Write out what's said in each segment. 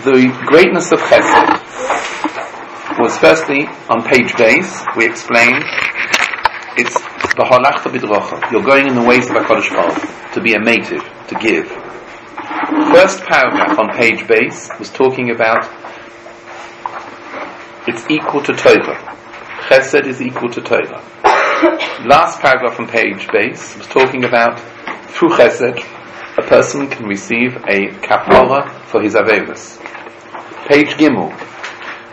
the greatness of Chesed was firstly on page base. We explained it's b'halachta b'drocha. You're going in the ways of HaKadosh Baruch Hu, to be a native, to give. First paragraph on page base was talking about it's equal to Torah. Chesed is equal to Torah. Last paragraph on page base was talking about through Chesed a person can receive a kapara for his averos. Page Gimel,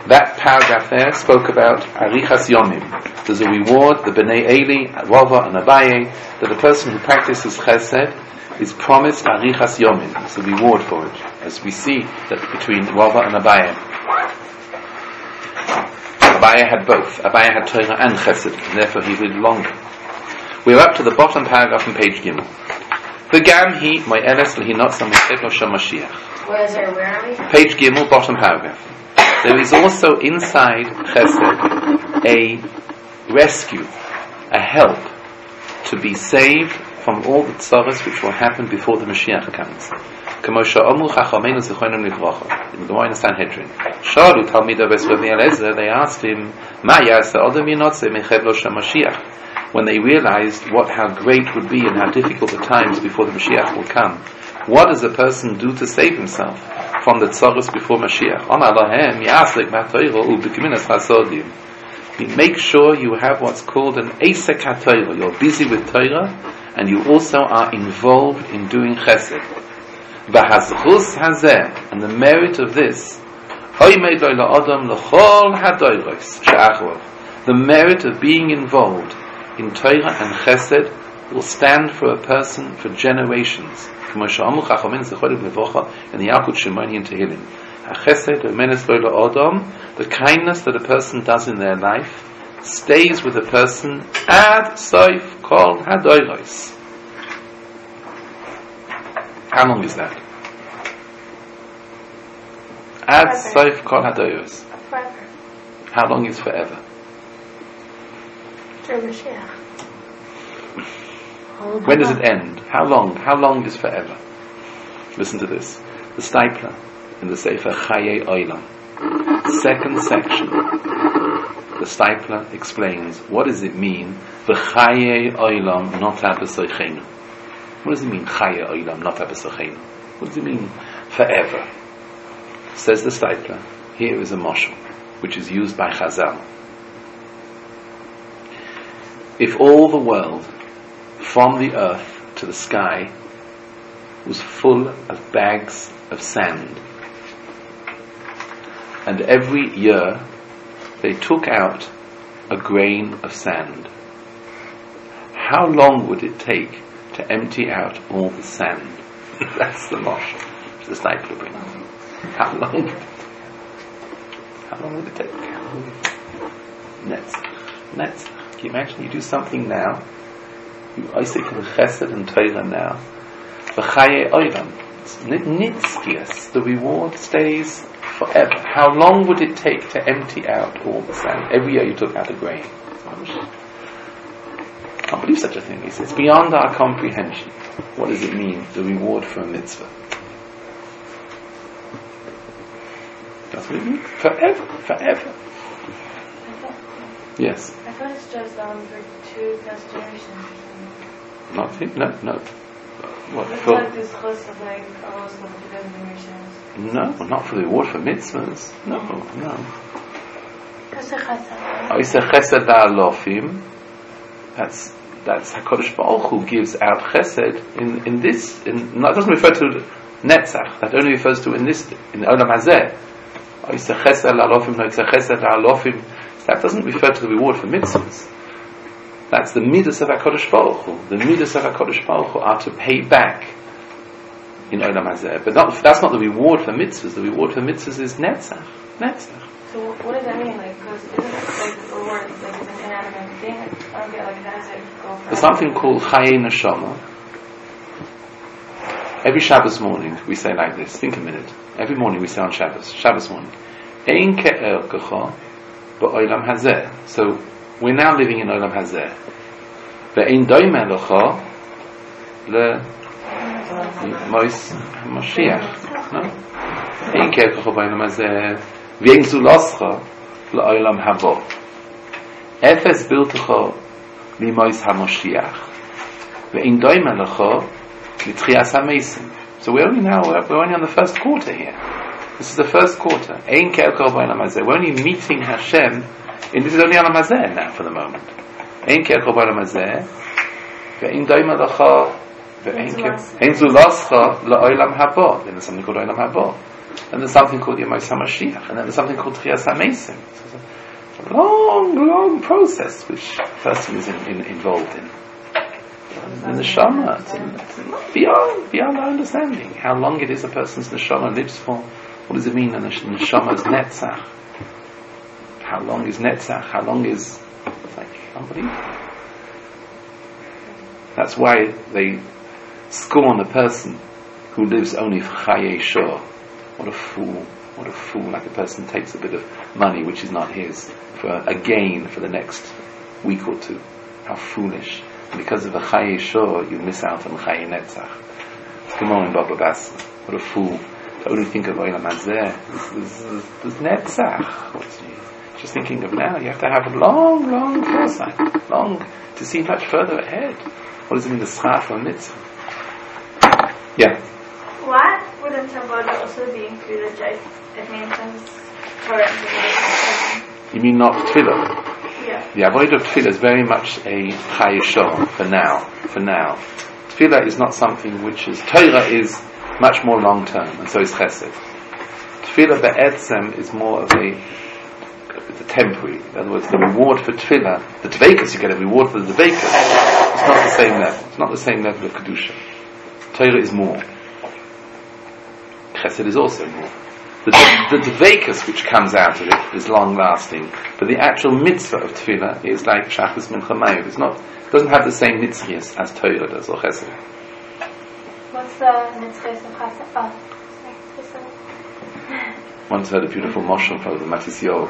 that paragraph there spoke about Arichas Yomim. There's a reward, the Bnei Eli, Rava and Abaye, that a person who practices Chesed is promised Arichas Yomim. It's a reward for it, as we see that between Rava and Abaye. Abaye had both. Abaye had Torah and Chesed, and therefore he lived longer. We're up to the bottom paragraph on page Gimel. V'gam hi mo'eles l'hinotza mitzvah shel Mashiach. Where is it? Where are we? Page Gimel, bottom paragraph. There is also inside Chesed a rescue, a help to be saved from all the tzaras which will happen before the Mashiach comes. Kamo she'omu chachamenu zichronim livrocha. In the Gemara in Sanhedrin, Shalu Talmidei Beis Rabbi Eliezer, they asked him, Ma ya'aseh adam yinotze mechevlo shel Mashiach. When they realized how great would be and how difficult the times before the Mashiach will come, what does a person do to save himself from the tzaros before Mashiach? Make sure you have what's called an Eisek HaTorah. You're busy with Torah, and you also are involved in doing Chesed. V'hazchus hazeh, and the merit of this, the merit of being involved in Torah and Chesed will stand for a person for generations. In the Yalkut Shimoni in Tehillim, the kindness that a person does in their life stays with a person ad soif kol hadoros. How long is that? Ad soif kol hadoros. Forever. How long is forever? Through Mashiach. When does it end? How long? How long is forever? Listen to this. The Stipler in the Sefer Chaye Olam, second section. The Stipler explains what does it mean V'chaye Olam nota b'sochenu. What does it mean Chaye Olam nota b'sochenu? What does it mean forever? Says the Stipler. Here is a mashal which is used by Chazal. If all the world from the earth to the sky was full of bags of sand, and every year they took out a grain of sand, how long would it take to empty out all the sand? That's the mashal the Stipler brings. How long would it take? Nets. Can you imagine you do something now? You Isaac and Chesed and Torah now. V'chaye olam, nitzkias, the reward stays forever. How long would it take to empty out all the sand? Every year you took out a grain. I can't believe such a thing. It's beyond our comprehension. What does it mean, the reward for a mitzvah? That's what it means. Forever. Yes. I thought it's just for 2+ generations. Nothing? No. What it's for? Like this chus of like almost 2 generations. No, not for the reward for mitzvahs. No. Oiseh chesed la'alofim. That's HaKadosh Baruch Hu gives out chesed in this. That doesn't refer to netzach. That only refers to in olam hazeh. Oiseh chesed la'alofim. Oiseh chesed la'alofim. That doesn't refer to the reward for mitzvahs. That's the midas of HaKadosh Baruch Hu. The midas of HaKadosh Baruch Hu are to pay back in Olam Hazeh. But that's not the reward for mitzvahs. The reward for mitzvahs is netzach. So what does that mean? Because isn't it like the reward, like it's an inanimate thing? I don't get how does it go from... There's something called Chaye Neshama. Every Shabbos morning we say like this. Think a minute. Every morning we say on Shabbos morning, Ein ke'erkecha ba'olam hazeh. So we're now living in Olam Hazeh. Ve'ein doimeh lecha le Mois Mashiach. No? Ein Ein Kerkecho B'Olam Hazeh, V'Ein Zuloscha L'Olam Habo. Efes Biltecho L'Imois HaMoshiach, V'Ein Doime Lecho L'Tchias HaMeisim. So we're only on the first quarter here. This is the first quarter. Ein Kerkecho B'Olam Hazeh. We're only meeting Hashem, and this is only Olam Hazeh now for the moment. Ein Kerkecho B'Olam Hazeh, V'Ein Doime Lecho Ein Zuloscha L'Olam Habo. Then there's something called Olam Habo. And there's something called Yemos HaMashiach. And then there's something called Tchias HaMeisim. So it's a long process which a person is involved in. And the neshama, it's beyond our understanding. How long it is a person's neshama lives for. What does it mean? And the neshama's netzach. How long is netzach? How long is... It's like unbelievable. That's why they scorn a person who lives only for Chaye Shor. What a fool, like a person takes a bit of money which is not his for a gain for the next week or two. How foolish. And because of a Chaye Shor, you miss out on Chaye Netzach. Come on, Baba Bassa. What a fool. To only think of Olam Hazeh. There's Netzach. Just thinking of now, you have to have long foresight. Long, to see much further ahead. What does it mean, the schar for a mitzvah? Yeah. Why wouldn't Avodah also be included, Jake? It mentions for it. You mean not tefillah? Yeah. The avodah of tefillah is very much a Chaye Shor for now. Tefillah is not something which is... Torah is much more long term, and so is chesed. Tefillah be'etzem is more of a temporary. In other words, the reward for tefillah, the dveikus, you get a reward for the dveikus. It's not the same level. It's not the same level of kedusha. Torah is more. Chesed is also more. The dveikus which comes out of it is long lasting, but the actual mitzvah of tefillah is like shachris mincha mayu. It doesn't have the same mitzvahs as Torah does or chesed. What's the mitzvahs of chesed? Once heard a beautiful moshel from the Matisyahu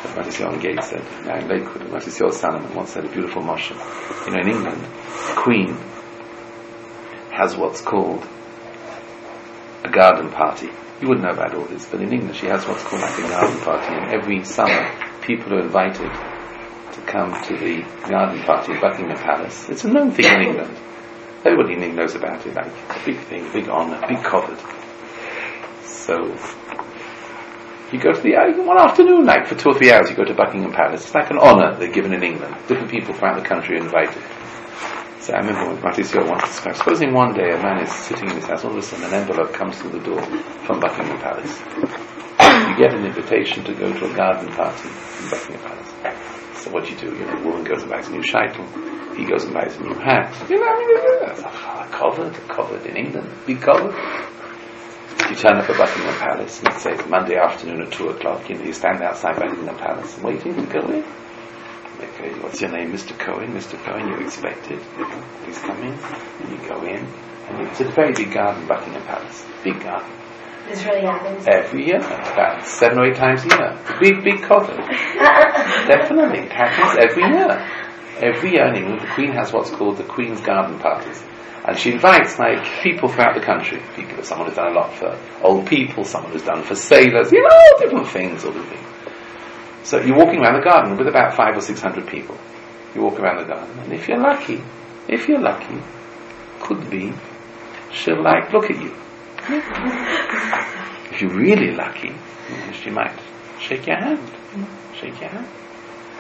and Gates said, in Lakewood, Matisyahu Salomon once said a beautiful moshel. In England, the Queen has what's called a garden party. You wouldn't know about all this, but in England she has what's called like a garden party, and every summer people are invited to come to the garden party at Buckingham Palace. It's a known thing in England. Everybody in England knows about it, like a big thing, big honour, big covered. So you go to one afternoon, like for 2 or 3 hours, you go to Buckingham Palace. It's like an honour they're given in England. Different people throughout the country are invited. So I remember when Matisyahu wanted to describe, supposing one day a man is sitting in his house, all of a sudden an envelope comes through the door from Buckingham Palace. You get an invitation to go to a garden party in Buckingham Palace. So what you do, the woman goes and buys a new shaitel, he goes and buys a new hat. Covered in England, big covered. You turn up at Buckingham Palace, let's say it's Monday afternoon at 2 o'clock, you stand outside Buckingham Palace waiting to go in. Okay, what's your name? Mr. Cohen, you're expected. Please come in. And you go in. And it's a very big garden, Buckingham Palace. Big garden. This really happens? Every year. About 7 or 8 times a year. Big cover. Definitely. It happens every year. Every year in England, the Queen has what's called the Queen's Garden Parties. And she invites people throughout the country. Someone who's done a lot for old people, someone who's done for sailors, different things, all the things. So you're walking around the garden with about 500 or 600 people. You walk around the garden, and if you're lucky, could be, she'll look at you. If you're really lucky, she might shake your hand.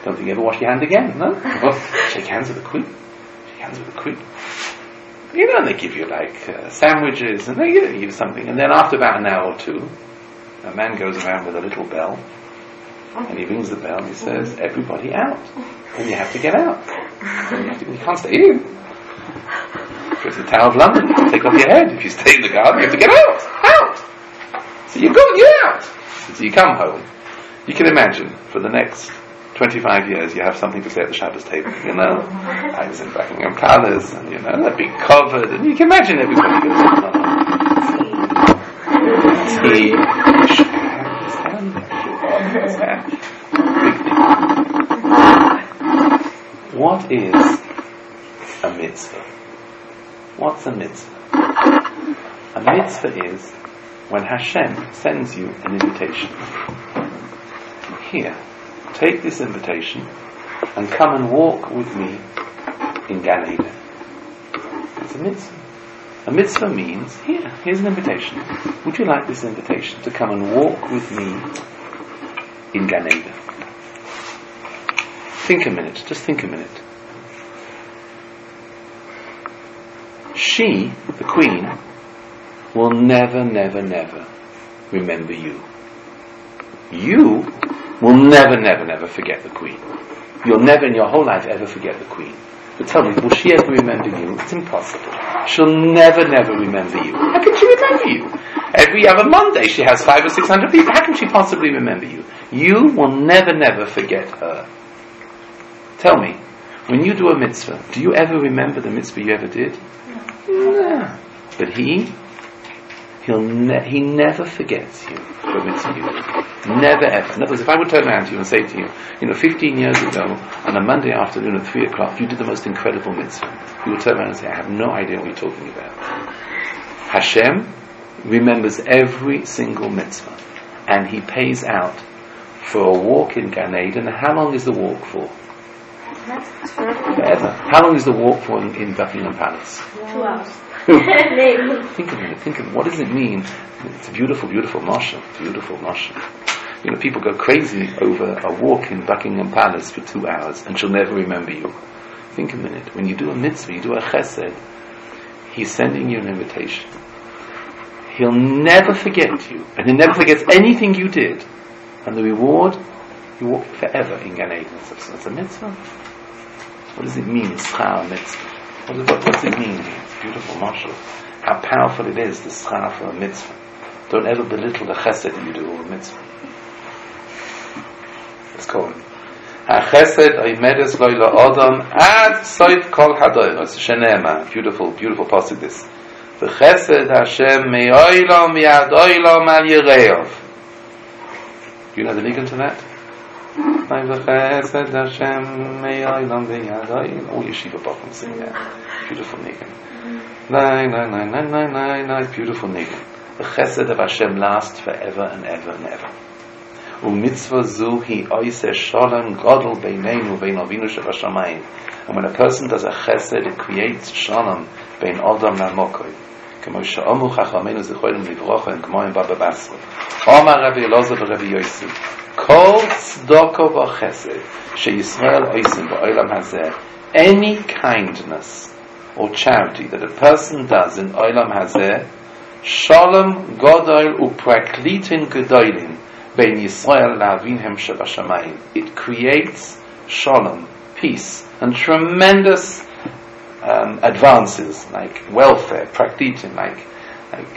Don't think you ever wash your hand again, no? Shake hands with the Queen. And they give you sandwiches, and they give you something. And then after about an hour or two, a man goes around with a little bell, and he rings the bell and he says, everybody out. And you have to get out. You can't stay in. Go to the Tower of London, you take off your head. If you stay in the garden, you have to get out. So you're out. So you come home. You can imagine, for the next 25 years, you have something to say at the Shabbos table. I was in Buckingham Palace, and they're big covered, and you can imagine everybody goes, What is a mitzvah? What's a mitzvah? A mitzvah is when Hashem sends you an invitation. Here, take this invitation and come and walk with me in Gan Eden. It's a mitzvah. A mitzvah means, here's an invitation. Would you like this invitation to come and walk with me in Gan Eden? Think a minute, just think a minute. She, the queen, will never, never, never remember you. You will never, never, never forget the queen. You'll never in your whole life ever forget the queen. But tell me, will she ever remember you? It's impossible. She'll never, never remember you. How can she remember you? Every other Monday she has 500 or 600 people. How can she possibly remember you? You will never, never forget her. Tell me, when you do a mitzvah, do you ever remember the mitzvah you ever did? No. But he never forgets you for a mitzvah you did. Never ever. In other words, if I would turn around to you and say to you, 15 years ago, on a Monday afternoon at 3 o'clock, you did the most incredible mitzvah. You would turn around and say, I have no idea what you're talking about. Hashem remembers every single mitzvah, and He pays out for a walk in Gan Eden. How long is the walk for? Forever. How long is the walk for in Buckingham Palace? 2 hours. Think of it. What does it mean? It's a beautiful, beautiful mashal. Beautiful mashal. People go crazy over a walk in Buckingham Palace for 2 hours, and she'll never remember you. Think a minute. When you do a mitzvah, you do a chesed, He's sending you an invitation. He'll never forget you, and He never forgets anything you did. And the reward, you walk forever in Gan Eden. It's a mitzvah. What does it mean, schar mitzvah? What does it mean here? It's beautiful mashal. How powerful it is, the schar for a mitzvah. Don't ever belittle the chesed that you do or a mitzvah. Let's go on. HaChesed oimedes lo la'adam ad soif kol hadoros. Shenema. Beautiful, beautiful passage this. V'chesed Hashem me'olam yad olam al yireov. Do you know the nigun to that? V'chesed Hashem me'olam yad olam. All yeshiva bochum sing that. Beautiful nigun. No, beautiful nigun. The chesed of Hashem lasts forever and ever and ever. U'mitzvah zu hi oiseh shalom gadol beineinu vein avinu shebashamayim. And when a person does a chesed, it creates shalom bein adam la'mokoi. Kemo she'amu chachamenu zichorim livrocha and k'moim baba basra. Omar Rabbi Elazar v'Rabbi Yossi. Kol tzedakah v'chesed she'Yisrael oisim ba'olam hazeh. Any kindness or charity that a person does in olam hazeh, shalom gadol upraklitin gedolim bein Yisrael la'avinhem shebashamayim. It creates shalom, peace, and tremendous advances, like welfare, praklitin, like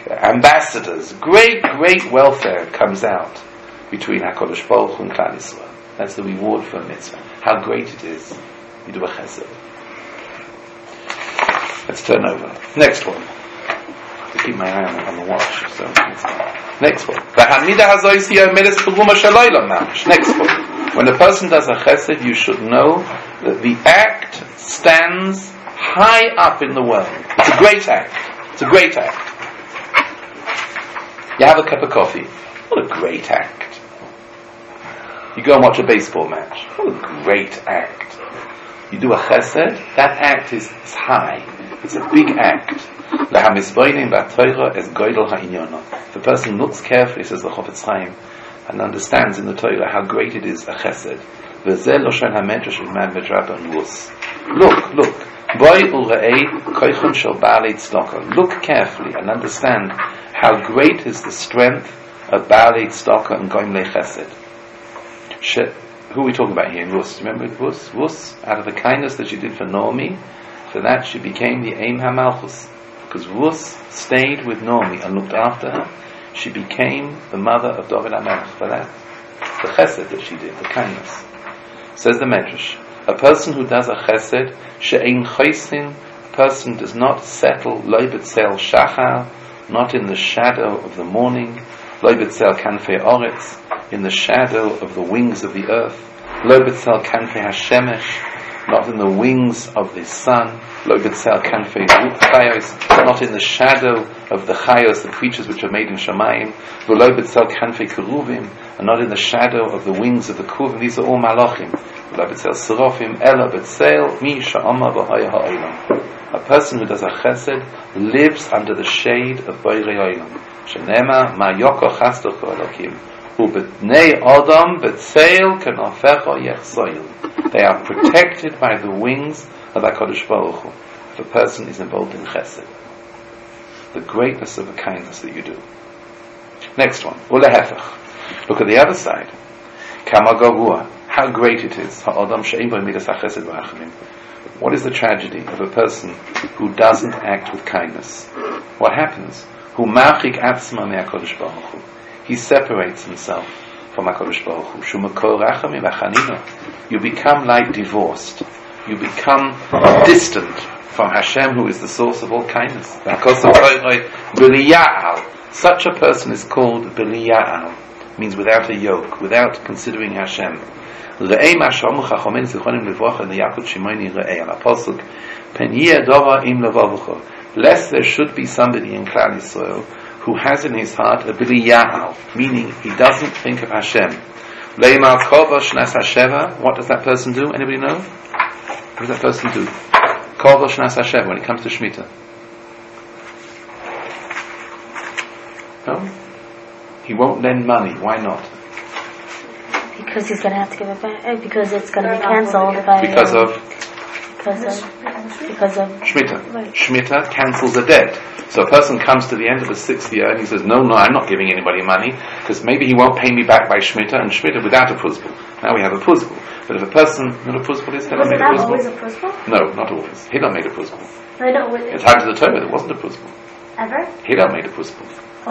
ambassadors. Great welfare comes out between HaKadosh Baruch Hu and Klal Yisrael. That's the reward for a mitzvah. How great it is. You do a chesed. Let's turn over. Next one. I keep my eye on the watch. So next one. Next one. When a person does a chesed, you should know that the act stands high up in the world. It's a great act. It's a great act. You have a cup of coffee. What a great act. You go and watch a baseball match. What a great act. You do a chesed, that act is high. It's a big act. If a person looks carefully, says the Chofetz Chaim, and understands in the Torah how great it is a chesed. Look carefully and understand how great is the strength of Baalei Tzedakah and Goimlei Chesed. Who are we talking about here in Rus? Remember Rus? Rus, out of the kindness that she did for Naomi, for that she became the Eim HaMalchus. Because Rus stayed with Naomi and looked after her, she became the mother of David HaMelech for that. The chesed that she did, the kindness. Says the Medrash, a person who does a chesed, she'ein chosin, a person does not settle lo b'tzel shachar, not in the shadow of the morning, lo b'tzel kanfei oretz, in the shadow of the wings of the earth, lo b'tzel kanfei hashemesh, not in the wings of the sun, not in the shadow of the chayos, the creatures which are made in Shamayim, and not in the shadow of the wings of the kuvim. These are all malachim. A person who does a chesed lives under the shade of Borei Olam. Shenema ma yoko chastocho Elokim. They are protected by the wings of HaKadosh Baruch Hu. If a person is involved in chesed, the greatness of the kindness that you do. Next one, ulehefech. Look at the other side. Kama gavua, how great it is. Ha'adam she'ein bo midas hachesed v'rachamim. What is the tragedy of a person who doesn't act with kindness? What happens? Hu machik atzma me'HaKadosh Baruch Hu. He separates himself from HaKadosh Baruch Hu. Shumakor rachamim v'chanina. You become like divorced. You become distant from Hashem, who is the source of all kindness. Such a person is called B'liya'al. Means without a yoke, without considering Hashem. In the Yaqut Shimoni Re'ei al Apostle, lest there should be somebody in Klal Yisrael who has in his heart a B'liya'al, meaning he doesn't think of Hashem. What does that person do? Anybody know? What does that person do? When it comes to Shemitah. No? He won't lend money. Why not? Because he's going to have to give it back. Because it's going to be cancelled by... Because of Shemitah. Right. Shemitah cancels a debt. So a person comes to the end of the 6th year and he says, no, I'm not giving anybody money because maybe he won't pay me back by Shemitah, and Shemitah without a puzbul. Now we have a puzbul. But if a person, not a puzbul is, Hillel made a puzbul. Was it not always a puzbul? No, not always. Hillel made a puzbul. I know. At times of the Torah there wasn't a puzbul. Ever? Hillel made a puzbul.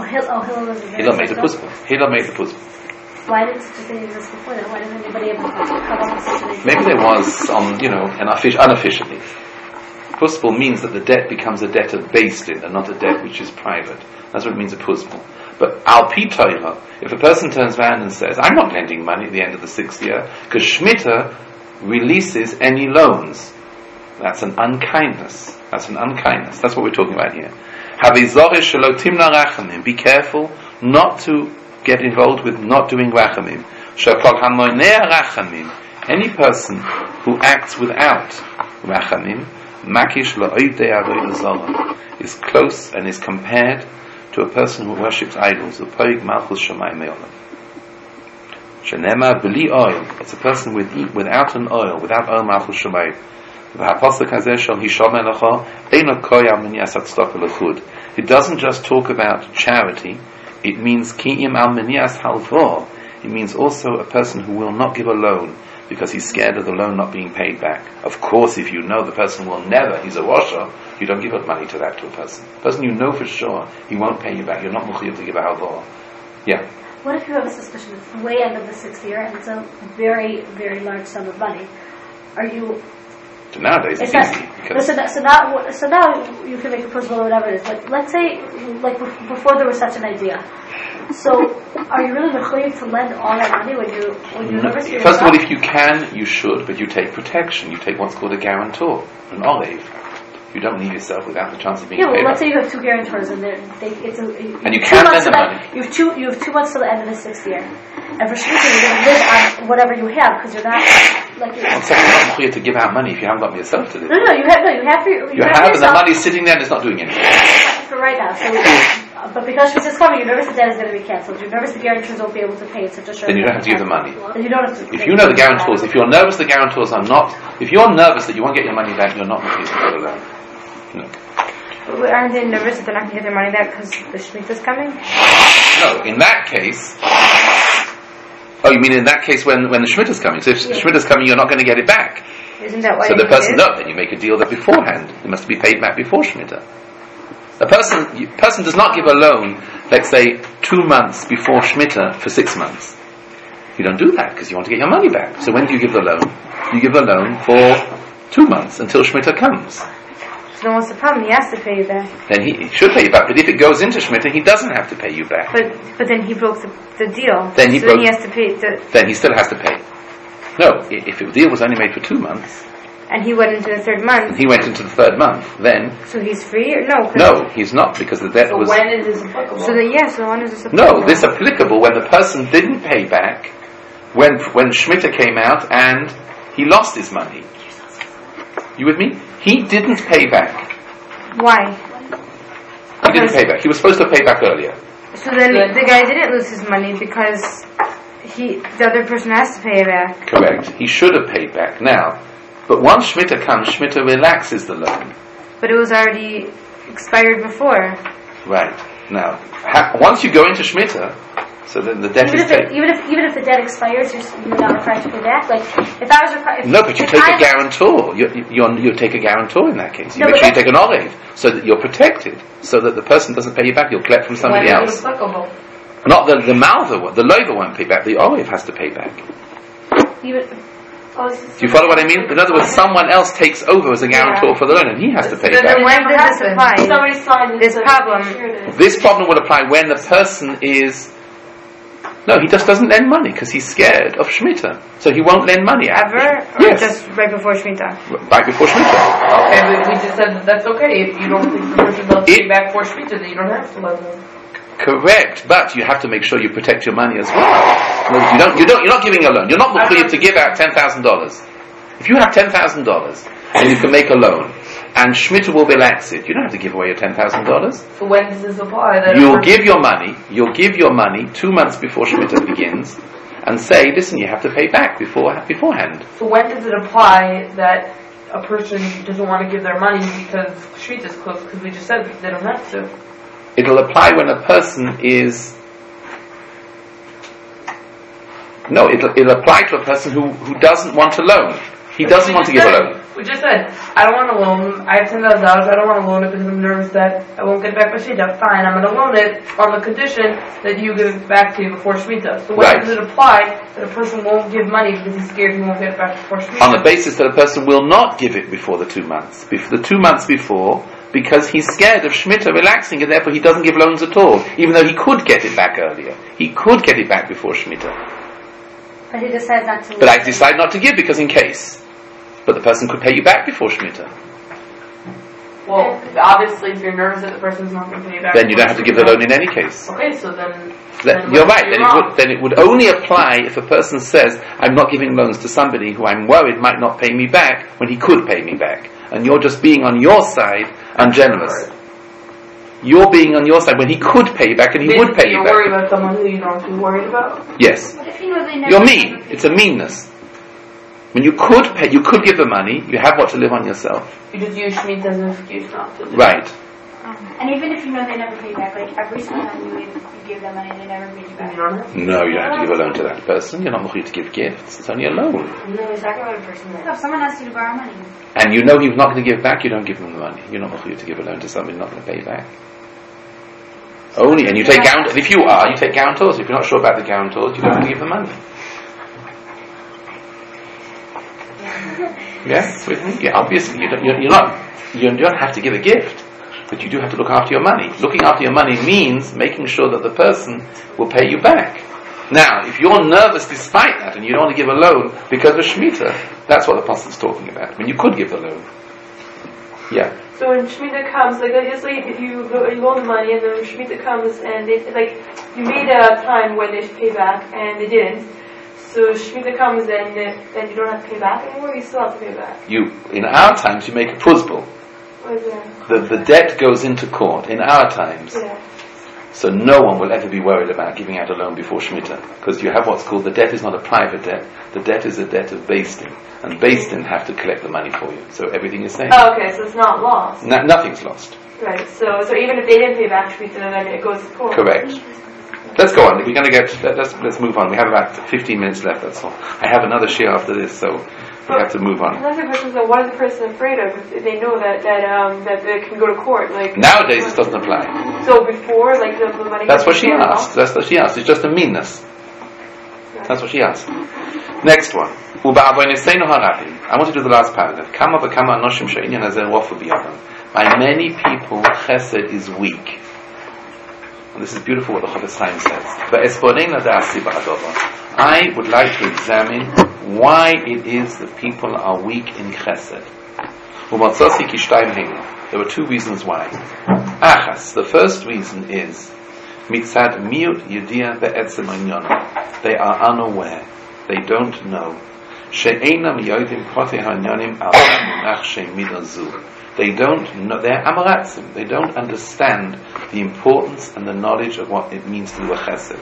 Hillel was a Hillel made a puzbul. Hillel made the puzbul. Why didn't such a thing exist before that? Why didn't anybody ever come up with such an idea? Maybe there was, unofficially. Puzbul means that the debt becomes a debt of beis din and not a debt which is private. That's what it means, a puzbul. But al pi Torah, if a person turns around and says, I'm not lending money at the end of the 6th year, because Shemitah releases any loans. That's an unkindness. That's what we're talking about here. Be careful not to get involved with not doing rachamim. Any person who acts without rachamim, is close and is compared to a person who worships idols. It's a person without an oil, without oil malchus shamayim. It doesn't just talk about charity, it means it means also a person who will not give a loan because he's scared of the loan not being paid back. Of course, if you know the person will never, he's a washer, you don't give up money to that to a person. The person you know for sure, he won't pay you back. You're not mukhiyah to give a halvah. Yeah. What if you have a suspicion it's way end of the 6th year and it's a very, very large sum of money? Are you... So nowadays it's easy. So now you can make a proposal or whatever it is. But let's say, like before there was such an idea. So, are you really mechuyev to lend all that money when you're nervous? First of all, if you can, you should, but you take protection. You take what's called a guarantor, an olive. You don't leave yourself without the chance of being paid. Yeah, well, let's say you have 2 guarantors, and you can't lend the money. You have 2 months till the end of the 6th year, and for Shemitah you're going to live on whatever you have because you're not like. One second, you're not clear to give out money if you haven't got yourself to do. No, you have. You have, and the money's sitting there and it's not doing anything. For right now, so. But because Shemitah's coming, you're nervous the debt is going to be cancelled. You're nervous the guarantors won't be able to pay in such a short. Then you don't have to give the money. Then you don't have to. If you know the guarantors, if you're nervous the guarantors are not. If you're nervous that you won't get your money back, you're not going to get a loan. No. But aren't they nervous that they're not going to get their money back because the Shemitah's coming? No, in that case. Oh, you mean in that case when the Shemitah's coming? So if Shemitah's coming, you're not going to get it back. Isn't that why? So the person, no, then you make a deal that beforehand it must be paid back before Shemitah. A person does not give a loan, let's say 2 months before Shemitah for 6 months. You don't do that because you want to get your money back. So when do you give the loan? You give a loan for 2 months until Shemitah comes. So what's the problem? He has to pay you back. Then he should pay you back. But if it goes into Shemitah, he doesn't have to pay you back. But then he broke the deal. Then he has to pay. Then he still has to pay. No, if the deal was only made for 2 months, And he went into the third month. He went into the third month. Then. So he's free or no? No, he's not, because the debt was. So when is this applicable? So when is this applicable? No, this applicable when the person didn't pay back, when Shemitah came out and he lost his money. You with me? He didn't pay back. Why? He didn't pay back. He was supposed to pay back earlier. So then the guy didn't lose his money because the other person has to pay it back. Correct. He should have paid back now. But once Shemitah comes, Shemitah relaxes the loan. But it was already expired before. Right. Now, once you go into Shemitah, so then the debt is paid. Even if the debt expires, you're not required to pay back. Like if I was required. No, but you take a guarantor. You take a guarantor in that case. You make sure you take an orev, so that you're protected, so that the person doesn't pay you back. You'll collect from somebody else. Not the malva one. The loiva won't pay back. The orev has to pay back. Do you follow what I mean? In other words, someone else takes over as a guarantor for the loan, and he has to pay back. Then when does this apply? Somebody signed this problem. This problem will apply when the person is. No, he just doesn't lend money because he's scared of Shemitah. So he won't lend money. Ever? Or just right before Shemitah? Right before Shemitah. Okay, but we just said that's okay. If you don't think the person will pay back before Shemitah, then you don't have to lend them. Correct, but you have to make sure you protect your money as well. You're not giving a loan. You're not required to give out $10,000. If you have $10,000 and you can make a loan, and Shemitah will relax it, you don't have to give away your $10,000. So when does this apply? You'll give your money 2 months before Shemitah begins, and say, listen, you have to pay back beforehand. So when does it apply that a person doesn't want to give their money because Shemitah is close? Because we just said they don't have to. It'll apply when a person is. No, it'll apply to a person who doesn't want to loan. He doesn't want to give a loan. We just said, I don't want to loan. I have $10,000. I don't want to loan it because I'm nervous that I won't get it back by Shemitah. Fine, I'm going to loan it on the condition that you give it back to me before Shemitah. So when does it apply that a person won't give money because he's scared he won't get it back before Shemitah? On the basis that a person will not give it before the 2 months. The 2 months before, because he's scared of Shemitah relaxing, and therefore he doesn't give loans at all, even though he could get it back earlier. He could get it back before Shemitah. But he decides not to. But I decide not to give because in case. But the person could pay you back before Shemitah. Well, obviously, if you're nervous that the person's not going to pay you back, then you don't have to give the loan in any case. Okay, so then you're right. Then it would only apply if a person says, "I'm not giving loans to somebody who I'm worried might not pay me back," when he could pay me back, and you're just being on your side ungenerous. You're being on your side when he could pay you back, and he would pay you back. You're worried about someone who you don't have to be worried about. Yes. What if you know they never You're mean. It's a meanness. When you could pay, you could give the money. You have what to live on yourself. You just use Shemitah as an excuse not to. Right. And even if you know they never pay back, like every single time you give them money, they never pay you back. No, you don't have to give a loan to that person. You're not required to give gifts. It's only a loan. No, he's talking about a person that. No, if someone asks you to borrow money. And you know he's not going to give back, you don't give him the money. You're not required to give a loan to somebody not going to pay back. Only, and you take guarantors. If you take guarantors. If you're not sure about the guarantors, you don't have to give the money. Yeah, with me. Yeah, obviously you don't have to give a gift, but you do have to look after your money. Looking after your money means making sure that the person will pay you back. Now, if you're nervous despite that and you don't want to give a loan because of Shemitah, that's what the apostle is talking about. I mean, you could give the loan. Yeah. So when Shemitah comes, like obviously if you loan the money and then Shemitah comes and they you made a time when they should pay back and they didn't. So Shemitah comes and then you don't have to pay back anymore. You still have to pay back. In our times, you make a pruzbul. What is that? The debt goes into court in our times. Yeah. So no one will ever be worried about giving out a loan before Shemitah, because you have what's called the debt is not a private debt. The debt is a debt of Beis Din, and Beis Din have to collect the money for you. So everything is safe. Oh, okay. So it's not lost. Nothing's lost. Right. So even if they didn't pay back Shemitah, then it goes to court. Correct. Let's go on. We're going to let's move on. We have about 15 minutes left. That's all. I have another share after this, so we have to move on. Another question is, what is the person afraid of if they know that they can go to court? Like nowadays, this doesn't apply. So before, like the money. That's what she asked. That's what she asked. It's just a meanness. Right. That's what she asked. Next one. I want to do the last paragraph. By many people, chesed is weak. And this is beautiful what the Chofetz Chaim says. I would like to examine why it is that people are weak in chesed. There were two reasons why. Achas, the first reason is mitzad miut yediyah be'etzem ha'inyanim. They are unaware. They don't know. She'einam yodim protei ha'inyanim al munach she'midah zu. They don't know. They're amaratzim. They don't understand the importance and the knowledge of what it means to do a chesed.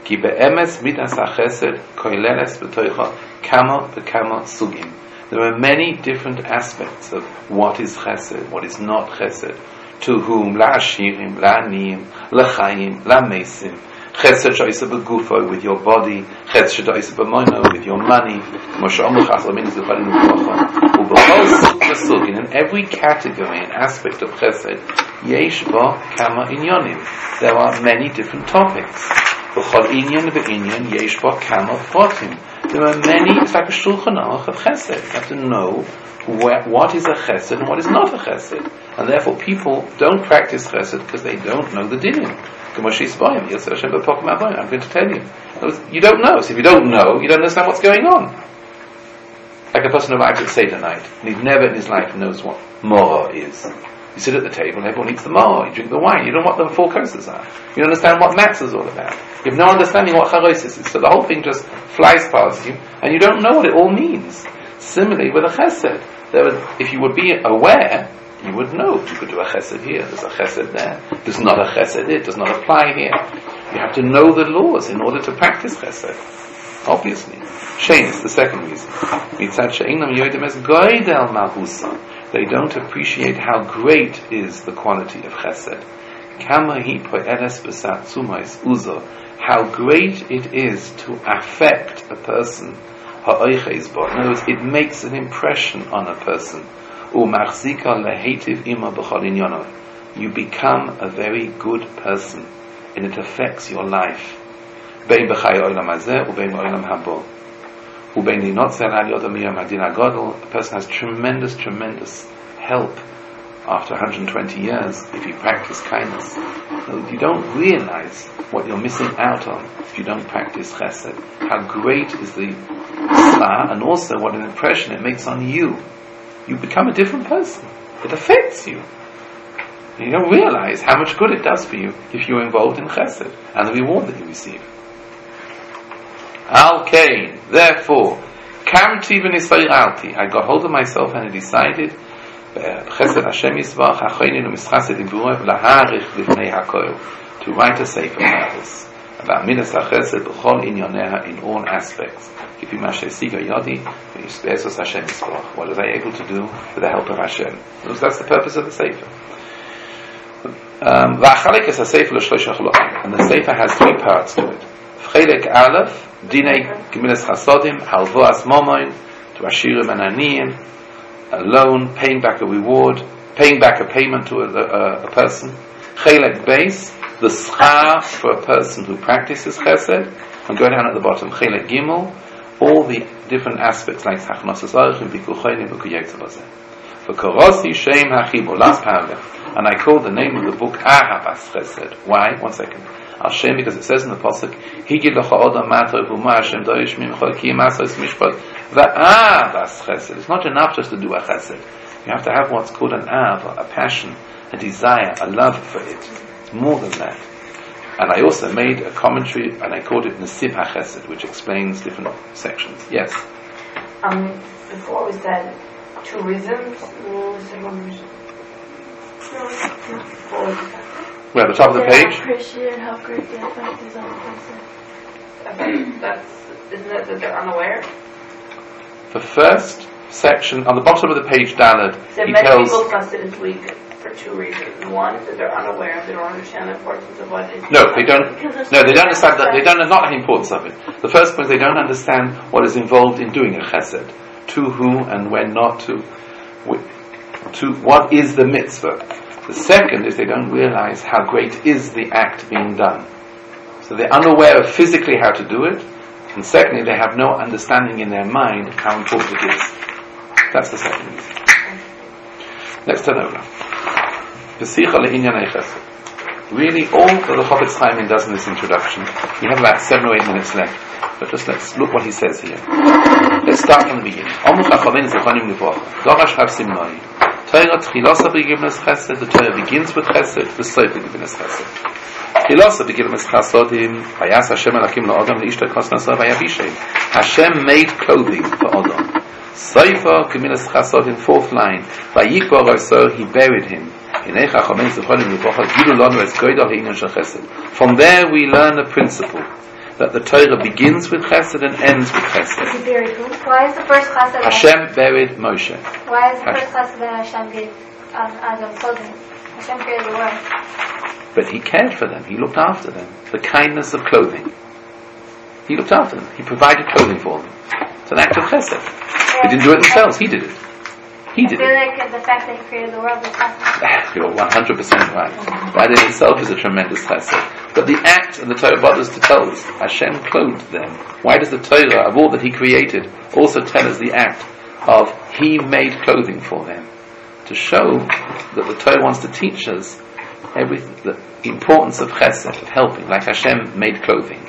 Ki be'emes midas ha'chesed koileles b'toicha kama v'kama sugim. There are many different aspects of what is chesed, what is not chesed. To whom, la'ashirim, la'aniyim, la'chayim, la'mesim. Chesed sh'oisa b'gufo, with your body. Chesed sh'oisa b'moino, with your money. In every category and aspect of chesed, yesh bo kama inyonim. There are many different topics. B'chol inyan v'inyan yesh bo kama protim. There are many, it's like a shulchan aruch of chesed. You have to know what is a chesed and what is not a chesed. And therefore people don't practice chesed because they don't know the dinim. I'm going to tell you. You don't know. So if you don't know, you don't understand what's going on. Like a person who arrives at Seder night, and he's never in his life knows what morah is. You sit at the table and everyone eats the morah, you drink the wine, you don't know what the four courses are. You don't understand what matzah is all about. You have no understanding what charosis is. So the whole thing just flies past you, and you don't know what it all means. Similarly with a chesed. If you would be aware, you would know you could do a chesed here, there's a chesed there, there's not a chesed, it does not apply here. You have to know the laws in order to practice chesed. Obviously. Shenis, the second reason. They don't appreciate how great is the quality of chesed. How great it is to affect a person. In other words, it makes an impression on a person. You become a very good person, and it affects your life. A person has tremendous help after 120 years if you practice kindness. You don't realize what you're missing out on if you don't practice chesed. How great is the sla, and also what an impression it makes on you. You become a different person. It affects you. And you don't realize how much good it does for you if you're involved in chesed and the reward that you receive. Al Kain, therefore, Kamti v'nisvayralti, I got hold of myself and I decided, Chesed Hashem Yisvach, Hachoinin u'mischasid imburev, laharich livnei hakoil, to write a sefer about this, about midas hachesed b'chol inyoneha, in all aspects. Kipi mashe siga yodi, v'yisbesos Hashem Yisvach. What was I able to do with the help of Hashem? Because that's the purpose of the sefer. V'achalek es ha-sefer l'shlosh hachlochim, and the sefer has three parts to it. Chelek Aleph, Dinei Gemilas Chasodim, Halvoas Momoin, to Ashirim and Aniyim, a loan, paying back a reward, paying back a payment to a person. Chelek Beis, the schar for a person who practices chesed, and go down at the bottom. Chelek Gimel, all the different aspects like Chachnosas Archim, Bikuchoinim, Bikuyetzabaze. For Korosi Shem Hachibur, last paragraph, and I call the name of the book Ahabat Chesed. Why? 1 second. Hashem, because it says in the pasuk, Higid lecha odam matov u'ma Hashem doish mimcha ki masos mishpat va'avas chesed. It's not enough just to do a chesed. You have to have what's called an av, a passion, a desire, a love for it. It's more than that. And I also made a commentary, and I called it Nesib HaChesed, which explains different sections. Yes? Before we said 2 reasons, we said 1 reason. We're at the top of the page. Appreciate how great the effect is on the person. Isn't it that they're unaware? The first section, on the bottom of the page, Daled, So he many tells... people trust it is weak for 2 reasons. One is that they're unaware, they don't understand the importance of what it is. No, they don't. No, they don't understand that. They don't know not the importance of it. The first point is they don't understand what is involved in doing a chesed. To who and when not to. To what is the mitzvah. The second is they don't realize how great is the act being done. So they're unaware of physically how to do it, and secondly, they have no understanding in their mind how important it is. That's the second reason. Let's turn over. really all that the Chofetz Chaim does in this introduction, we have about 7 or 8 minutes left, but just let's look what he says here. Let's start from the beginning. The Torah begins with chesed, the Sof begins chesed. Hashem made clothing for Adam. Sofa Gemilas Chasod in 4th line. He buried him. From there we learn a principle that the Torah begins with chesed and ends with chesed. He buried who? Why is the first chesed? Hashem buried Moshe. Why is the first chesed that Hashem gave Adam clothing? Hashem created the world. But he cared for them. He looked after them. The kindness of clothing. He looked after them. He provided clothing for them. It's an act of chesed. They didn't do it themselves. He did it. He did it. I feel like the fact that he created the world is chesed. You're 100% right. That in itself is a tremendous chesed. But the act, and the Torah bothers to tell us, Hashem clothed them. Why does the Torah, of all that He created, also tell us the act of He made clothing for them? To show that the Torah wants to teach us the importance of chesed, of helping, like Hashem made clothing.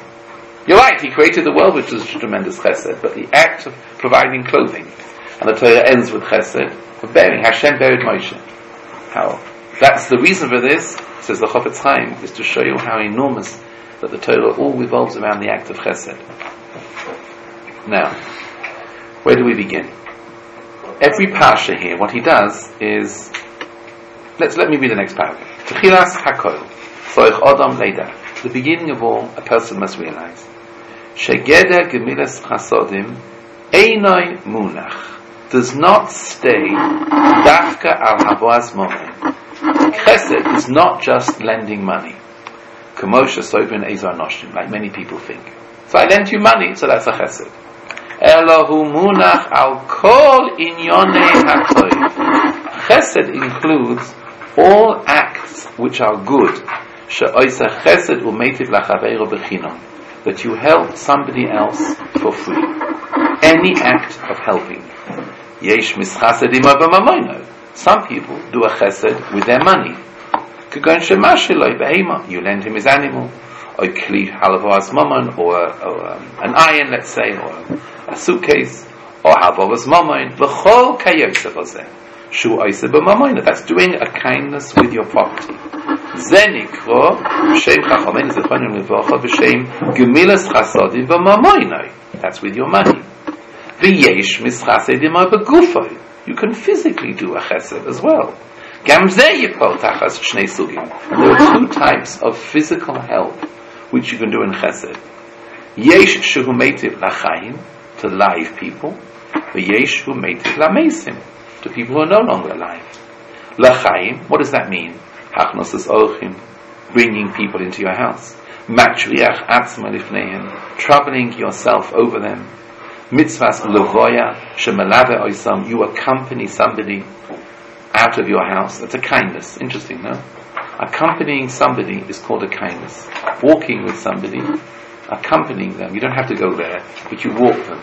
You're right, He created the world, which is a tremendous chesed, but the act of providing clothing, and the Torah ends with chesed, of bearing. Hashem buried Moshe. How? That's the reason for this, says the Chofetz Chaim, is to show you how enormous that the Torah all revolves around the act of chesed. Now, where do we begin? Every parsha here, what he does is, let me read the next paragraph. Tchilas hakol, soich Adam leida. The beginning of all, a person must realize, shegeder gemilas chasodim einoi munach, does not stay dafka al havoas momen. Chesed is not just lending money. Kamosha soben ezar noshim, like many people think. So I lent you money, so that's a chesed. Elohu munach al kol inyonei hatoiv. Chesed includes all acts which are good. She'oisa chesed u'meitiv lachaveiro b'chinam. That you help somebody else for free. Any act of helping. Yesh mischasedim b'mamono. Some people do a chesed with their money. You lend him his animal, or an iron, let's say, or a suitcase, or that's doing a kindness with your property. That's with your money. You can physically do a chesed as well. And there are 2 types of physical help which you can do in chesed. Yesh shehu meitiv lachayim, to live people. Yesh shehu meitiv lamesim, to people who are no longer alive. Lachayim, what does that mean? Hachnosas orchim, bringing people into your house. Matriach atzma lifneihem, troubling yourself over them. Mitzvahs levoya shemalave oisam, you accompany somebody out of your house. That's a kindness. Interesting, no? Accompanying somebody is called a kindness. Walking with somebody, accompanying them. You don't have to go there, but you walk them.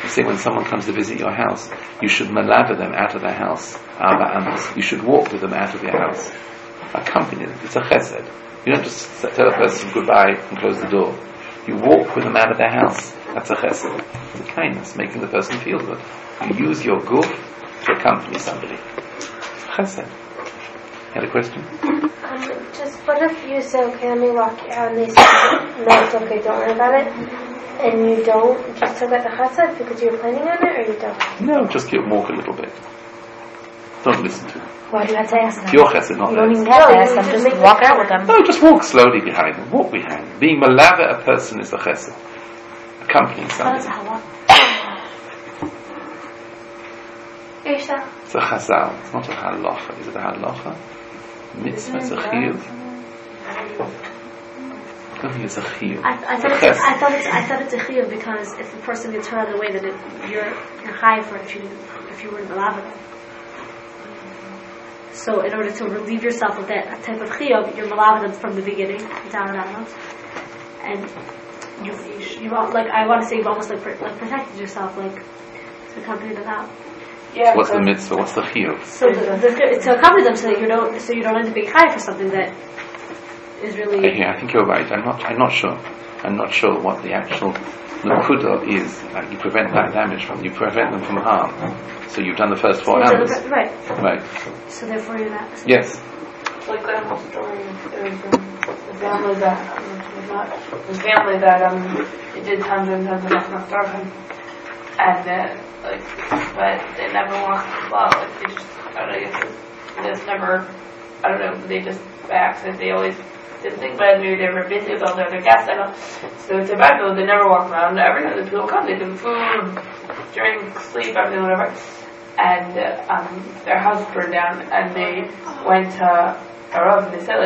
You say when someone comes to visit your house, you should malava them out of their house. You should walk with them out of your house. Accompany them. It's a chesed. You don't just tell a person goodbye and close the door. You walk with them out of their house. That's a chesed. It's a kindness, making the person feel good. You use your guf to accompany somebody. Chesed. You had a question? Just what if you say, okay, let me walk you out, and they say, no, it's okay, don't worry about it, and you don't, just still get the chesed because you're planning on it, or you don't? No, just walk a little bit. Don't listen to them. Why do you have to ask them? Your chesed, not You don't theirs. even have to ask them, just walk out with them. No, just walk slowly behind them. Walk behind them. Being malava a person is the chesed. Accompanying somebody. It's a chazal. It's not a halacha. Is it a halacha? Mitzvah is a chiyuv. I don't think it's a chiyuv. I thought it's a chiyuv because if the person gets hurt on the way, then you're high for it if you were in malava. So in order to relieve yourself of that type of chiyuv, you're malava them from the beginning down and out, and you like I want to say you've almost like protected yourself, like to accompany them out. Yeah, what's the mitzvah? What's the chiyuv? So to accompany them so you don't end up being high for something that is really. I think you're right. I'm not sure. I'm not sure what the actual nakuda is. Like you prevent that damage you prevent them from harm. So you've done the first 4 hours. Right. Right. So therefore you're not. Yes. Like that whole story, there was the family that it did tons and tons of starving, and but they never walked the law. Like they just, I don't know, they just never, I don't know, they just by accident they always didn't think about it. Maybe they were busy with all their other guests. I don't know. So it's a bad bill. They never walk around. Every time the people come, they give food, drink, sleep, everything, whatever. And their house burned down, and they went to Rav, and they said,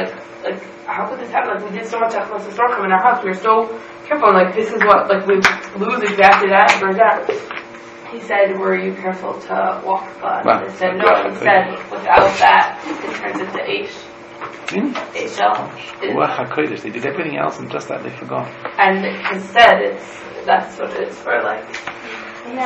like, how could this happen? Like, we did so much Achmas Storchim in our house. We were so careful. And, like, this is what, like, we lose exactly that. Burned down. He said, were you careful to walk the blood? Right. They said, no. He said, without that, it turns into Aish. They did everything else, and just that they forgot. And instead, that's what it's for, like. David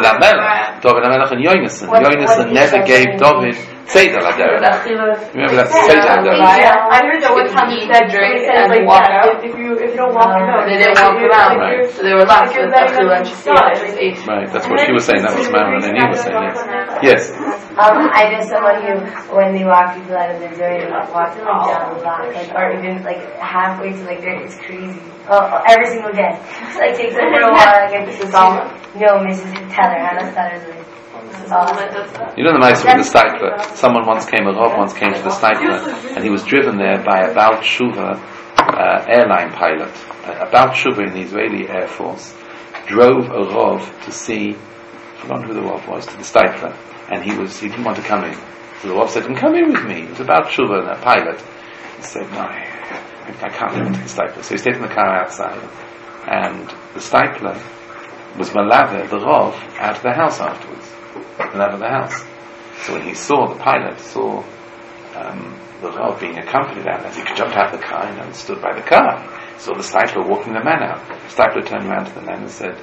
HaMelech and Yonasan. Yonasan never gave David Seder Ladera. Remember that's Seder Ladera. I heard that one time he said drink and like walk out. If you don't walk around, they didn't walk around. Right. So they were left with Right, that's what she was saying. That was Marilyn and he was saying. Yes. I know someone who, when they walk people out of their door, they walk them down the block, like, or even like halfway to like there. It's crazy. Every single day. It's like takes them for a while. Like, Mrs. No, Mrs. Teller. Hannah's daughter's like. You know the nice with the stipler. Someone once came to the stipler, and he was driven there by a Baal Tshuva airline pilot. A Baal Tshuva in the Israeli Air Force drove a Rav to see, I forgot who the Rav was, to the stipler, and he didn't want to come in. So the Rav said, "Come in with me." It was a Baal Tshuva, a pilot. He said, "No, I can't go into the stipler." So he stayed in the car outside, and the stipler was malave the Rav out of the house afterwards. Out of the house. So when he saw the pilot, saw the Rav being accompanied out, as he jumped out of the car and stood by the car, he saw the stipler walking the man out. The stipler turned around to the man and said,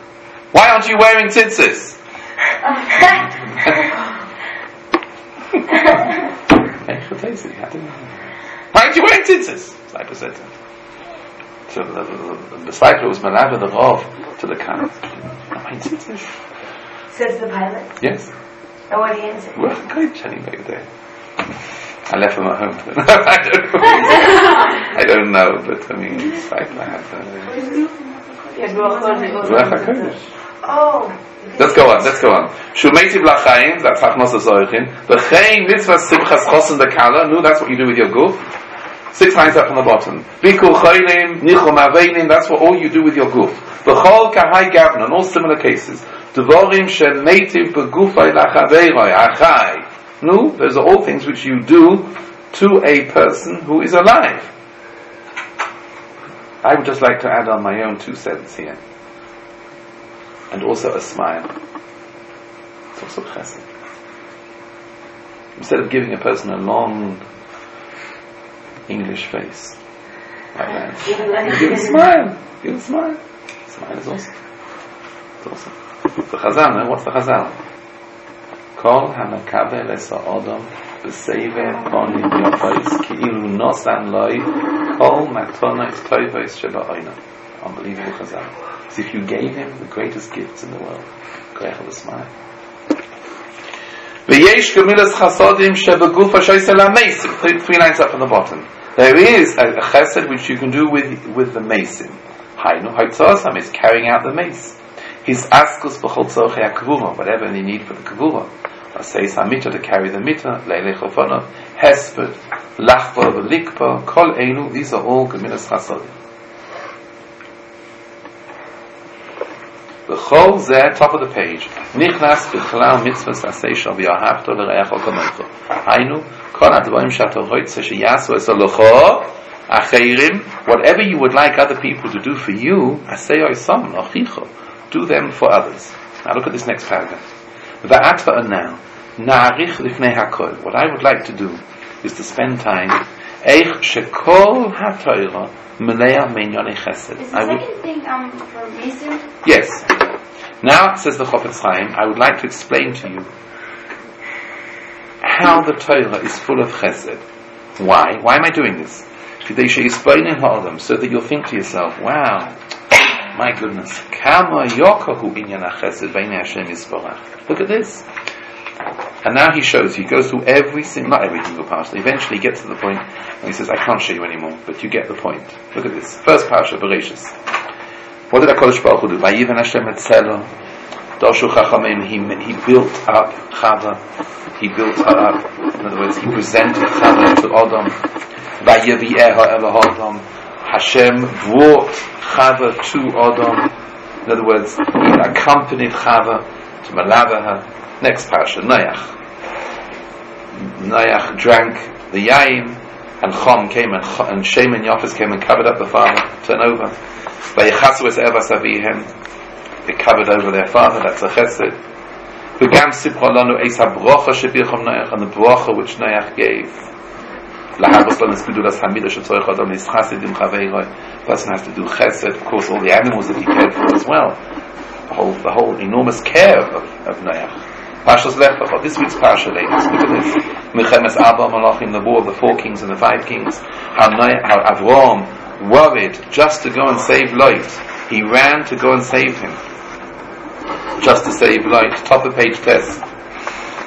"Why aren't you wearing tzitzis?" Why aren't you wearing tzitzis? The stipler said to him. So the stipler was malava the Rav to the car. "Wearing tzitzis?" Says the pilot? Yes. And what did he answer? Well, I left them at home. I don't know, but I mean, it's like I have Let's go on. Shumeitiv lachayim, that's hachnos hazoichin. V'chein mitzvah simchas chosen dekala. No, that's what you do with your goof. 6 lines up on the bottom. Bikul chaylim, nichum aveinim, that's what all you do with your goof. V'chol kahai gavna, in all similar cases. Dvorim shemeitiv begufay lachaveiroi, achai. No, those are all things which you do to a person who is alive. I would just like to add on my own 2 cents here. And also a smile. It's also chesed. Instead of giving a person a long English face like that, give a smile. Smile is awesome. It's awesome. The Chazal, what's the Chazal? Kol hamakabel es ha'odom b'seiver ponim yafos ki'ilu nosan loi kol matonos tovos sheba'oina. Unbelievable Chazal. As if you gave him the greatest gifts in the world. Koyach of a smile. V'yesh gemilas chasodim shebegufa shoysel ha'meisim. 3 lines up on the bottom. There is a chesed which you can do with the meisim. Hainu ha'tzosam is carrying out the mace. His askus b'chol tzorchei ha'kavura, whatever they need for the kavura. Says hamita to carry the mita, leilei chofonov, hesped, lachba v'likpa, kol einu. These are all gemilas chasodim. The chol zeh, top of the page. Nichnas b'chlal mitzvahs asay shal v'yahavto l'reacho kamocho. Hainu kol advarim shato roitze sheyasu es alocho acheirim. Whatever you would like other people to do for you, asay oisam achicho. Do them for others. Now look at this next paragraph. Va'atva now. Na'arich lifnei hakol. What I would like to do is to spend time. Eich shekol ha'torah melea menyonei chesed. Is the second thing for Mason? Yes. Now, says the Chofetz Chaim, I would like to explain to you how the Torah is full of chesed. Why? Why am I doing this? So that you'll think to yourself, wow, my goodness, look at this. And now he shows you, he goes through not every single parsha. Eventually he gets to the point and he says, I can't show you anymore, but you get the point. Look at this. First parsha, Bereshis. What did HaKadosh Baruch Hu do? Vayiven Hashem etzelo, Doshu Chachamim, he built up Chava. He built her up. In other words, he presented Chava to Adam. Vayevi'eha el Adam. Hashem brought Chava to Adam. In other words, he accompanied Chava to malava her. Next parasha, Noach. Noach drank the yain, and Chom came and Shem and Yafes came and covered up the father, turned over. Vayechasu es Evas avihem. They covered over their father. That's a chesed. V'gam sipcha lanu eis habrocha shebichom Noach, and the brocha which Noach gave. Lahavos lanas gedulas hamidah shetzorich adam lischasid im chaveiroi. Person has to do chesed. Of course, all the animals that he cared for as well. The whole enormous care of Noach. Parshas Lech Lecha. This week's parsha, ladies. Look at this. Milchemes Arba Malachim, the war of the 4 kings and the 5 kings. How Avraham worried just to go and save Lot. He ran to go and save him. Just to save Lot. Top of page test.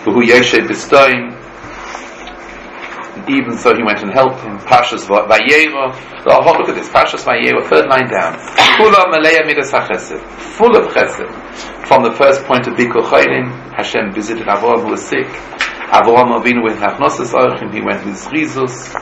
V'hu Yoshe Bistoim. Even so, he went and helped him. Parshas Vayera. Oh, look at this. Parshas Vayera, 3rd line down. Kula Malaya Midas HaChesed. Full of chesed. From the first point of Bikur Chaylim, Hashem visited Avraham who was sick. Avraham Avinu with Hachnosas Orchim, he went with Zrizus.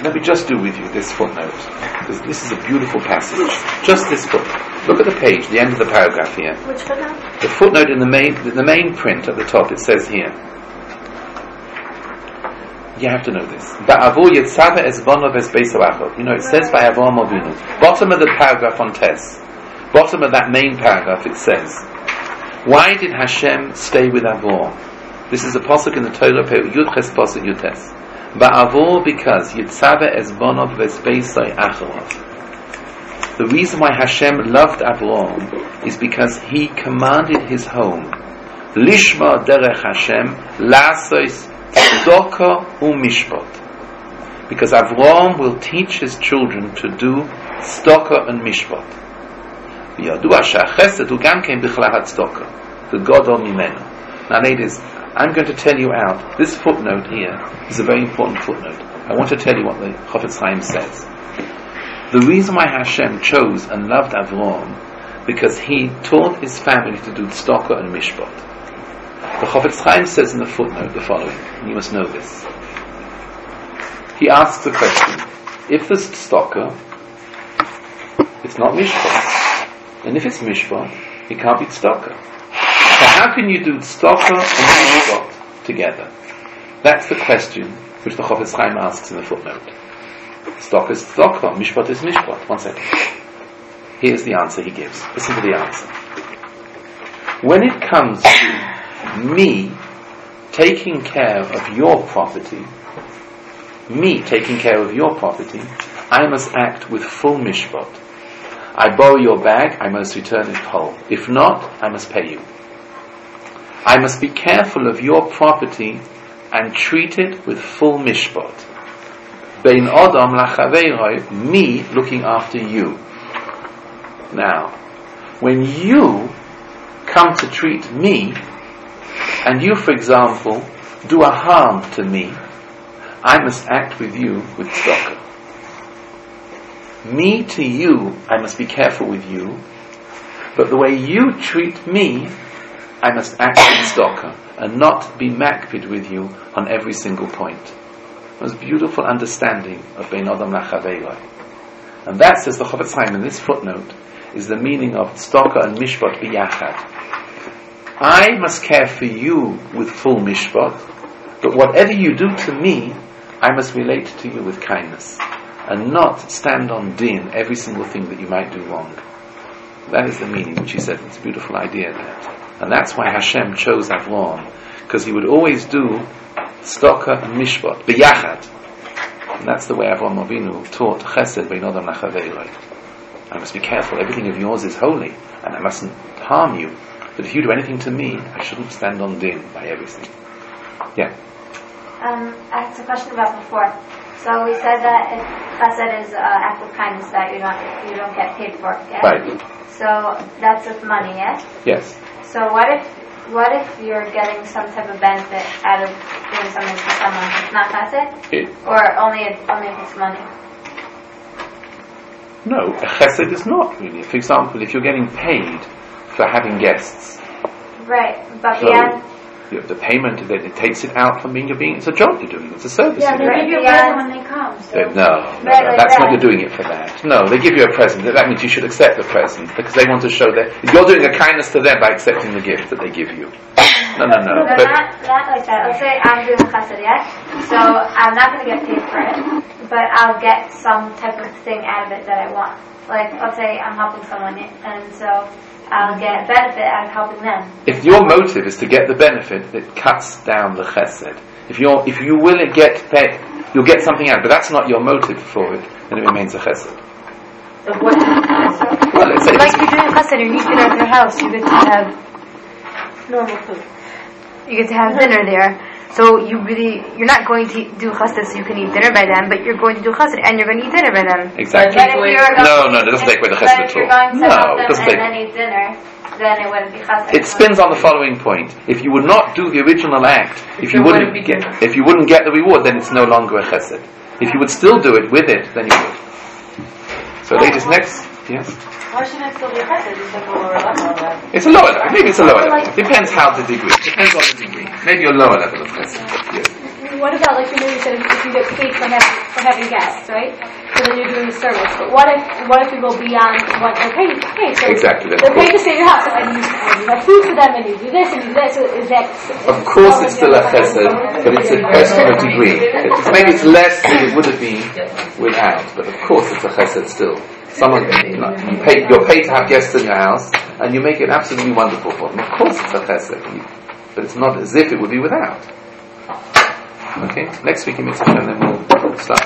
Let me just do with you this footnote, because this is a beautiful passage. Just this footnote. Look at the page, the end of the paragraph here. Which footnote? The footnote in the main print at the top. It says here. You have to know this. It says by Avraham Avinu. Bottom of the paragraph on Tes. Bottom of that main paragraph it says, why did Hashem stay with Avraham? This is a pasuk in the Torah, Yud Ches pasuk Yud Tes. Ba'avor, because Yitzave Ezbonov Vespeisai Acharov. The reason why Hashem loved Avraham is because he commanded his home, Lishma Derech Hashem Lasois Tzedakah u'Mishpat. Because Avraham will teach his children to do Tzedakah and Mishpat. V'yadua she'achesed hu gam kein bichlal hatzedakah v'gadol mimenu. Now, ladies, I'm going to tell you out. This footnote here is a very important footnote. I want to tell you what the Chofetz Chaim says. The reason why Hashem chose and loved Avraham, because he taught his family to do tzedakah and mishpat. The Chofetz Chaim says in the footnote the following, and you must know this. He asks the question, if there's tzedakah, it's not mishpat. And if it's mishpat, it can't be tzedakah. So how can you do tzedakah and mishpat together? That's the question which the Chofetz Chaim asks in the footnote. Tzedakah is tzedakah, mishpat is mishpat. 1 second. Here's the answer he gives. Listen to the answer. When it comes to me taking care of your property, I must act with full mishpat. I borrow your bag, I must return it whole. If not, I must pay you. I must be careful of your property and treat it with full mishpat. Bein Adam lachaveiroi, me looking after you. Now, when you come to treat me, and you, for example, do a harm to me, I must act with you with tzedakah. Me to you, I must be careful with you, but the way you treat me, I must act with tzedakah, and not be makpid with you on every single point. The most beautiful understanding of Bein Adam Lachaveiroi. And that, says the Chofetz Chaim in this footnote, is the meaning of tzedakah and mishpat biyachad. I must care for you with full mishpat, but whatever you do to me, I must relate to you with kindness, and not stand on din every single thing that you might do wrong. That is the meaning which he said. It's a beautiful idea, that. And that's why Hashem chose Avraham, because he would always do tzedakah and mishpat biyachad. And that's the way Avraham Avinu taught chesed bein adam lachaveiroi. I must be careful. Everything of yours is holy, and I mustn't harm you. But if you do anything to me, I shouldn't stand on din by everything. Yeah. I asked a question about before. So we said that if chesed is an act of kindness that you don't get paid for. Yeah? Right. So that's with money, yes? Yes. So what if you're getting some type of benefit out of doing something for someone? It's not chesed, or only if it's money. No, chesed is not really. For example, if you're getting paid for having guests, right? But so beyond. The payment that it takes it out from it's a job you're doing, it's a service. Yeah, they you're give doing. you a present when they come. So. No, that's not you're doing it for that. No, they give you a present. That means you should accept the present because they want to show that you're doing a kindness to them by accepting the gift that they give you. No. No, not like that. Let's say I'm doing chesed, yeah? So I'm not going to get paid for it, but I'll get some type of thing out of it that I want. Like, let's say I'm helping someone, and so I'll get benefit out of helping them. If your motive is to get the benefit, it cuts down the chesed. If you will get paid, you'll get something out, but that's not your motive for it, then it remains a chesed. Well, let's say Like you're doing chesed, you eat dinner at their house, you get to have Normal food. you get to have dinner there. So you're not going to do chesed so you can eat dinner by them, but you're going to do chesed and you're going to eat dinner by them. Exactly. But if you're No, it doesn't take away the chesed at all. If you're going to help them doesn't and then eat dinner, then it wouldn't be chesed. It spins on the following point. If you would not do the original act, if you wouldn't get the reward, then it's no longer a chesed. If you would still do it with it, then you would. So ladies, next. Yes? Why shouldn't it still be chesed? It's like a lower level of that. It's a lower level. Maybe it's a lower level. Depends how the degree. Depends on the degree. Maybe a lower level of chesed. Yes. What about, like you said, if you get paid for having guests, right? So then you're doing the service. But what if you go beyond what they're paid? So Exactly. they're paid to stay in your house, and you have food for them, and you do this, and you do that. So is that? Of course, it's still a chesed, but it's a question of degree. Maybe it's less than it would have been without, but of course, it's a chesed still. You're paid to have guests in your house, and you make it absolutely wonderful for them. Of course, it's a chesed, but it's not as if it would be without. Okay, next week in Mitzvah, and then we'll start.